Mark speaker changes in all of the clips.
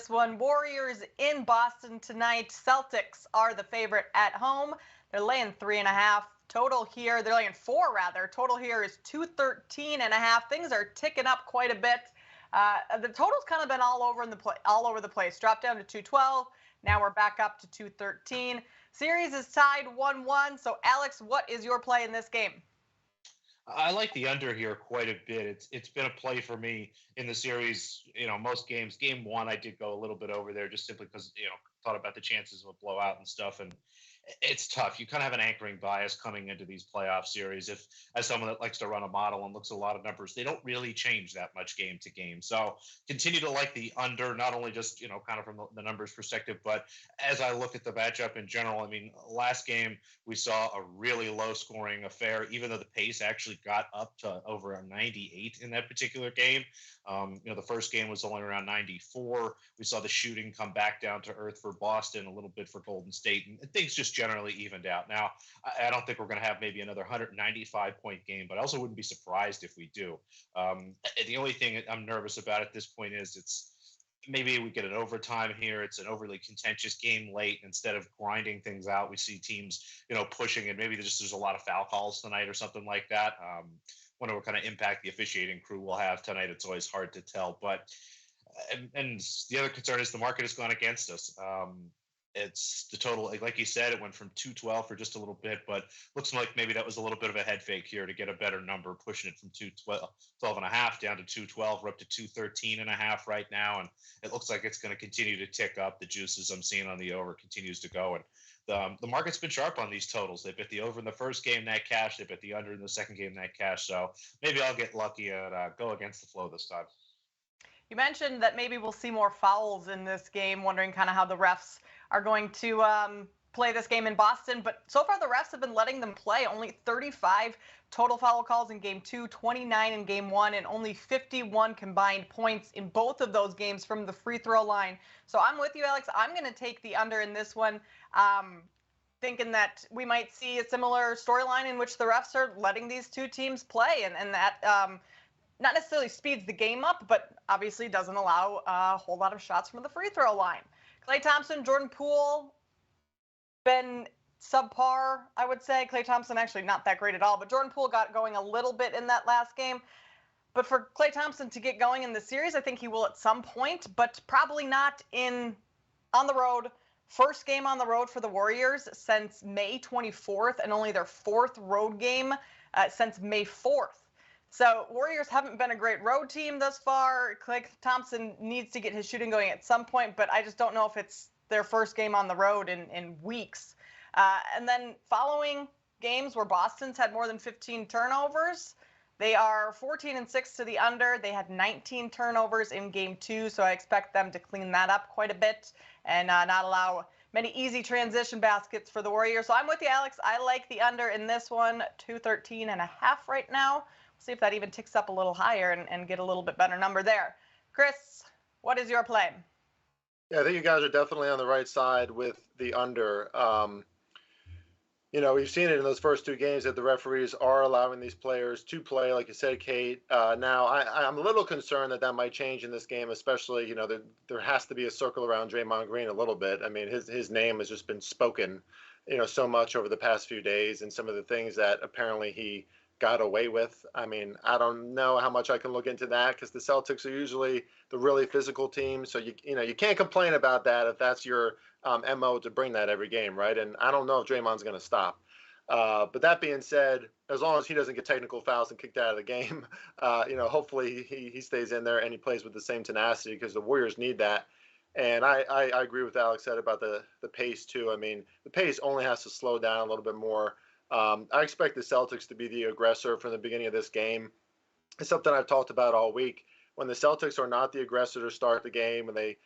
Speaker 1: One. Warriors in Boston tonight. Celtics are the favorite at home. They're laying 3.5. Total here, they're laying 4 rather. Total here is 213.5. Things are ticking up quite a bit. The total's kind of been all over the place. Dropped down to 212. Now we're back up to 213. Series is tied 1-1. So Alex, what is your play in this game?
Speaker 2: I like the under here quite a bit. It's been a play for me in the series. Most games. Game one, I did go a little bit over there just simply because thought about the chances of a blowout and stuff, and it's tough. You kind of have an anchoring bias coming into these playoff series. If, as someone that likes to run a model and looks at a lot of numbers, they don't really change that much game to game. So continue to like the under, not only just, kind of from the numbers perspective, but as I look at the matchup in general. I mean, last game we saw a really low scoring affair, even though the pace actually got up to over a 98 in that particular game. The first game was only around 94. We saw the shooting come back down to earth for Boston, a little bit for Golden State, and things just generally evened out. Now, I don't think we're going to have maybe another 195-point game, but I also wouldn't be surprised if we do. The only thing I'm nervous about at this point is maybe we get an overtime here. It's an overly contentious game late. Instead of grinding things out, we see teams, pushing, and maybe there's a lot of foul calls tonight or something like that. Wonder what kind of impact the officiating crew will have tonight. It's always hard to tell, but and the other concern is the market has gone against us. It's the total, like you said, it went from 212 for just a little bit, but looks like maybe that was a little bit of a head fake here to get a better number, pushing it from 212 and a half down to 212. We're up to 213 and a half right now, and it looks like it's going to continue to tick up. The juices I'm seeing on the over continues to go, and the market's been sharp on these totals. They bet the over in the first game, net cash. They bet the under in the second game, net cash. So maybe I'll get lucky and go against the flow this time.
Speaker 1: You mentioned that maybe we'll see more fouls in this game, wondering kind of how the refs are going to play this game in Boston. But so far, the refs have been letting them play. Only 35 total foul calls in Game 2, 29 in Game 1, and only 51 combined points in both of those games from the free throw line. So I'm with you, Alex. I'm going to take the under in this one, thinking that we might see a similar storyline in which the refs are letting these two teams play, and that not necessarily speeds the game up, but obviously doesn't allow a whole lot of shots from the free throw line. Klay Thompson, Jordan Poole, been subpar, I would say. Klay Thompson actually not that great at all, but Jordan Poole got going a little bit in that last game. But for Klay Thompson to get going in the series, I think he will at some point, but probably not on the road. First game on the road for the Warriors since May 24th, and only their fourth road game since May 4th. So Warriors haven't been a great road team thus far. Klay Thompson needs to get his shooting going at some point, but I just don't know if it's their first game on the road in weeks. And then following games where Boston's had more than 15 turnovers, they are 14-6 to the under. They had 19 turnovers in Game 2, so I expect them to clean that up quite a bit and not allow many easy transition baskets for the Warriors. So I'm with you, Alex. I like the under in this one, 213.5 right now. See if that even ticks up a little higher and get a little bit better number there. Chris, what is your play?
Speaker 3: Yeah, I think you guys are definitely on the right side with the under. We've seen it in those first two games that the referees are allowing these players to play, like you said, Kate. Now, I'm a little concerned that might change in this game, especially, there has to be a circle around Draymond Green a little bit. I mean, his name has just been spoken, so much over the past few days, and some of the things that apparently he got away with. I mean, I don't know how much I can look into that because the Celtics are usually the really physical team. So you can't complain about that if that's your MO to bring that every game, right? And I don't know if Draymond's going to stop. But that being said, as long as he doesn't get technical fouls and kicked out of the game, hopefully he stays in there and he plays with the same tenacity because the Warriors need that. And I agree with Alex said about the pace too. I mean, the pace only has to slow down a little bit more. I expect the Celtics to be the aggressor from the beginning of this game. It's something I've talked about all week. When the Celtics are not the aggressor to start the game and they,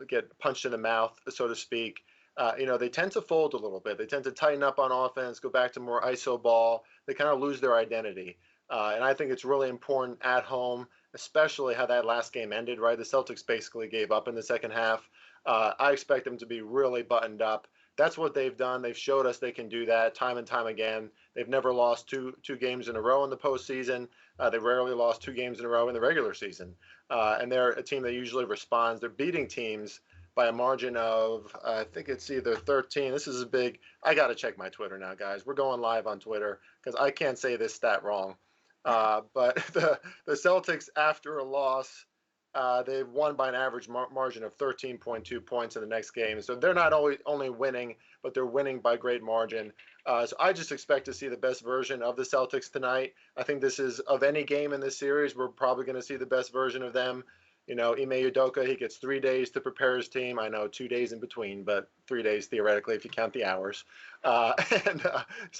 Speaker 3: get punched in the mouth, so to speak, they tend to fold a little bit. They tend to tighten up on offense, go back to more ISO ball. They kind of lose their identity. And I think it's really important at home, especially how that last game ended, right? The Celtics basically gave up in the second half. I expect them to be really buttoned up. That's what they've done. They've showed us they can do that time and time again. They've never lost two games in a row in the postseason. They rarely lost 2 games in a row in the regular season. And they're a team that usually responds. They're beating teams by a margin of, I think it's either 13. This is a big, I got to check my Twitter now, guys. We're going live on Twitter because I can't say this stat wrong. But the Celtics, after a loss, they've won by an average margin of 13.2 points in the next game. So they're not only winning, but they're winning by great margin. So I just expect to see the best version of the Celtics tonight. I think this is, of any game in this series, we're probably going to see the best version of them. You know, Ime Udoka, he gets 3 days to prepare his team. I know 2 days in between, but 3 days theoretically if you count the hours. So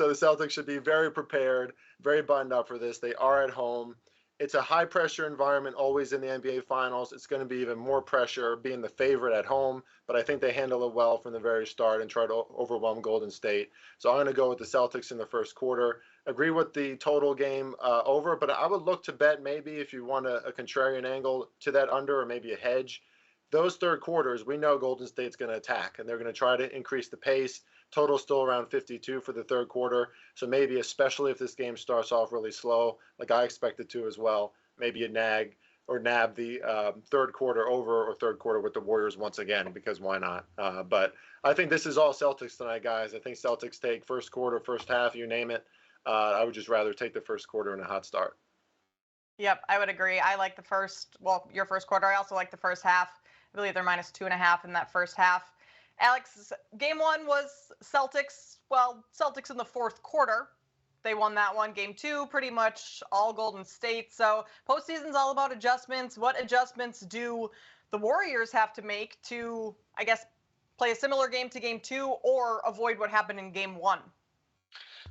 Speaker 3: the Celtics should be very prepared, very buttoned up for this. They are at home. It's a high-pressure environment always in the NBA Finals. It's going to be even more pressure being the favorite at home, but I think they handle it well from the very start and try to overwhelm Golden State. So I'm going to go with the Celtics in the first quarter. Agree with the total game over, but I would look to bet maybe if you want a contrarian angle to that under or maybe a hedge. Those third quarters, we know Golden State's going to attack, and they're going to try to increase the pace. Total still around 52 for the third quarter. So maybe, especially if this game starts off really slow, like I expect it to as well, maybe a nab the third quarter over or third quarter with the Warriors once again, because why not? But I think this is all Celtics tonight, guys. I think Celtics take first quarter, first half, you name it. I would just rather take the first quarter in a hot start.
Speaker 1: Yep, I would agree. I like your first quarter. I also like the first half. I believe they're -2.5 in that first half. Alex, game one was Celtics. Well, Celtics in the fourth quarter. They won that one. Game two, pretty much all Golden State. So postseason's all about adjustments. What adjustments do the Warriors have to make to, I guess, play a similar game to game two or avoid what happened in game one?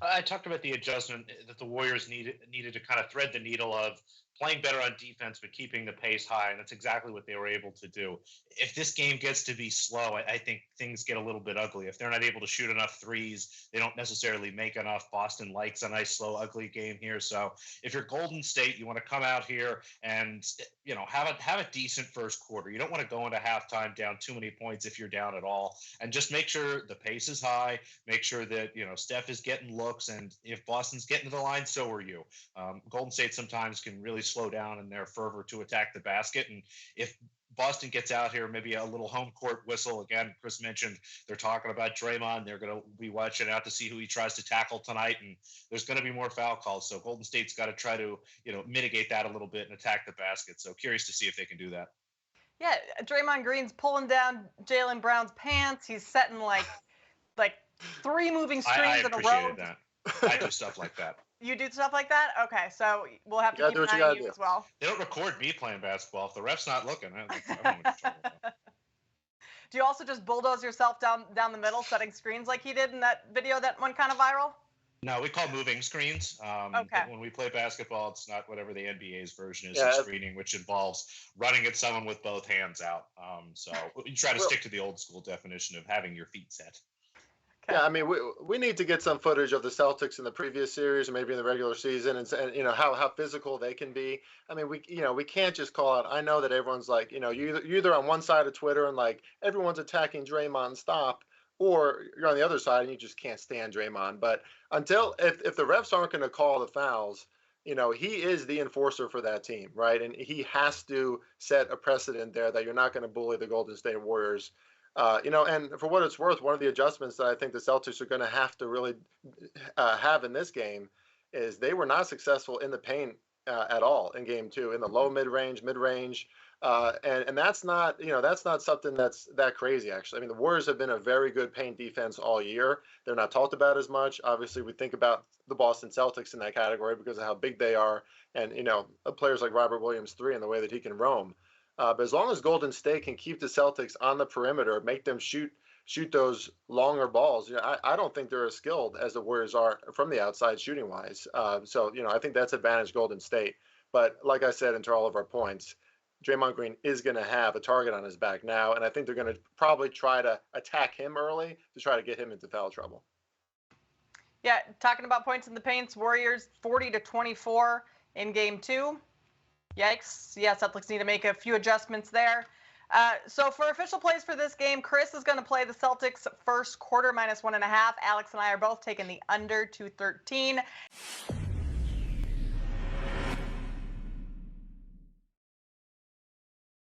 Speaker 2: I talked about the adjustment that the Warriors needed to kind of thread the needle of playing better on defense, but keeping the pace high. And that's exactly what they were able to do. If this game gets to be slow, I think things get a little bit ugly. If they're not able to shoot enough threes, they don't necessarily make enough. Boston likes a nice, slow, ugly game here. So if you're Golden State, you want to come out here and, you know, have a decent first quarter. You don't want to go into halftime down too many points if you're down at all. And just make sure the pace is high. Make sure that, you know, Steph is getting looks. And if Boston's getting to the line, so are you. Golden State sometimes can really slow down in their fervor to attack the basket. And if Boston gets out here, maybe a little home court whistle. Again, Chris mentioned they're talking about Draymond. They're going to be watching out to see who he tries to tackle tonight, and there's going to be more foul calls. So Golden State's got to try to, you know, mitigate that a little bit and attack the basket. So curious to see if they can do that.
Speaker 1: Yeah, Draymond Green's pulling down Jaylen Brown's pants. He's setting like 3 moving screens in a row.
Speaker 2: I appreciated that. I do stuff like that.
Speaker 1: You do stuff like that? Okay, so we'll have to keep an eye on you as well.
Speaker 2: They don't record me playing basketball. If the ref's not looking, I don't know.
Speaker 1: Do you also just bulldoze yourself down the middle, setting screens like he did in that video that went kind of viral?
Speaker 2: No, we call moving screens.
Speaker 1: Okay.
Speaker 2: When we play basketball, it's not whatever the NBA's version is of screening, which involves running at someone with both hands out. So you try to stick to the old school definition of having your feet set.
Speaker 3: Yeah, I mean, we need to get some footage of the Celtics in the previous series or maybe in the regular season and you know, how physical they can be. I mean, we can't just call out. I know that everyone's like, you know, you're either on one side of Twitter and like everyone's attacking Draymond, stop, or you're on the other side and you just can't stand Draymond. But if the refs aren't going to call the fouls, you know, he is the enforcer for that team, right? And he has to set a precedent there that you're not going to bully the Golden State Warriors. You know, and for what it's worth, one of the adjustments that I think the Celtics are going to have to really have in this game is they were not successful in the paint at all in game two, in the low mid-range, and that's not, you know, that's not something that's that crazy, actually. I mean, the Warriors have been a very good paint defense all year. They're not talked about as much. Obviously, we think about the Boston Celtics in that category because of how big they are and, you know, players like Robert Williams III and the way that he can roam. But as long as Golden State can keep the Celtics on the perimeter, make them shoot those longer balls, you know, I don't think they're as skilled as the Warriors are from the outside shooting wise. So, you know, I think that's advantage Golden State. But like I said, into all of our points, Draymond Green is going to have a target on his back now, and I think they're going to probably try to attack him early to try to get him into foul trouble.
Speaker 1: Yeah, talking about points in the paints, Warriors 40-24 in game two. Yikes. Yeah, Celtics need to make a few adjustments there. So for official plays for this game, Chris is going to play the Celtics first quarter -1.5. Alex and I are both taking the under 213.